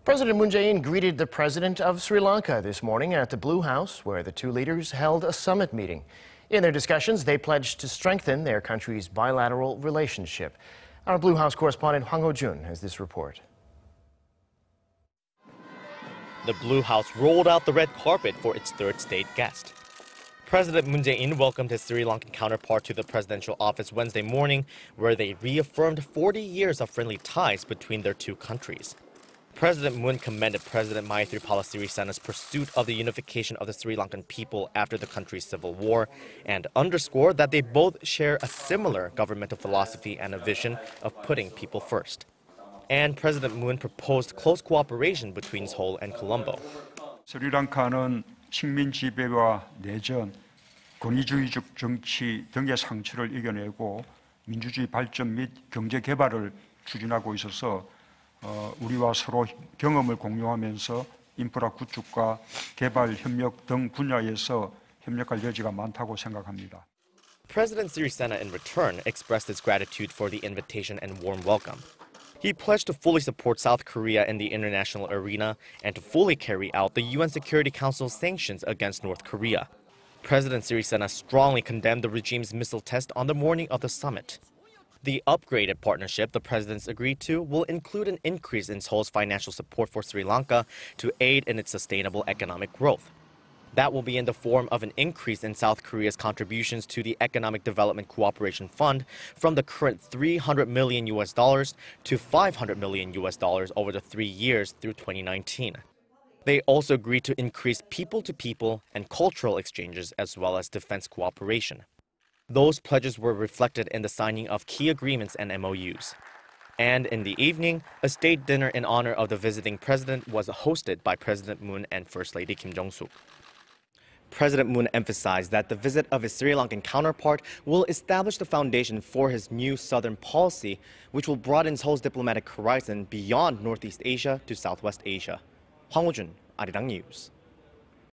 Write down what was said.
President Moon Jae-in greeted the President of Sri Lanka this morning at the Blue House, where the two leaders held a summit meeting. In their discussions, they pledged to strengthen their country's bilateral relationship. Our Blue House correspondent Hwang Hojun has this report. The Blue House rolled out the red carpet for its third state guest. President Moon Jae-in welcomed his Sri Lankan counterpart to the presidential office Wednesday morning, where they reaffirmed 40 years of friendly ties between their two countries. President Moon commended President Maithripala Sirisena's pursuit of the unification of the Sri Lankan people after the country's civil war and underscored that they both share a similar governmental philosophy and a vision of putting people first. And President Moon proposed close cooperation between Seoul and Colombo. 스리랑카는 식민 지배와 내전, 권위주의적 정치 등의 상처를 이겨내고 민주주의 발전 및 경제 개발을 추진하고 있어서 우리와 서로 경험을 공유하면서 인프라 구축과 개발 협력 등 분야에서 협력할 여지가 많다고 생각합니다. President Sirisena in return expressed his gratitude for the invitation and warm welcome. He pledged to fully support South Korea in the international arena and to fully carry out the UN Security Council's sanctions against North Korea. President Sirisena strongly condemned the regime's missile test on the morning of the summit. The upgraded partnership the presidents agreed to will include an increase in Seoul's financial support for Sri Lanka to aid in its sustainable economic growth. That will be in the form of an increase in South Korea's contributions to the Economic Development Cooperation Fund from the current $300 million to $500 million over the 3 years through 2019. They also agreed to increase people-to-people and cultural exchanges as well as defense cooperation. Those pledges were reflected in the signing of key agreements and MOUs. And in the evening, a state dinner in honor of the visiting president was hosted by President Moon and First Lady Kim Jong-suk. President Moon emphasized that the visit of his Sri Lankan counterpart will establish the foundation for his new southern policy, which will broaden Seoul's diplomatic horizon beyond Northeast Asia to Southwest Asia. Hwang Hojun, Arirang News.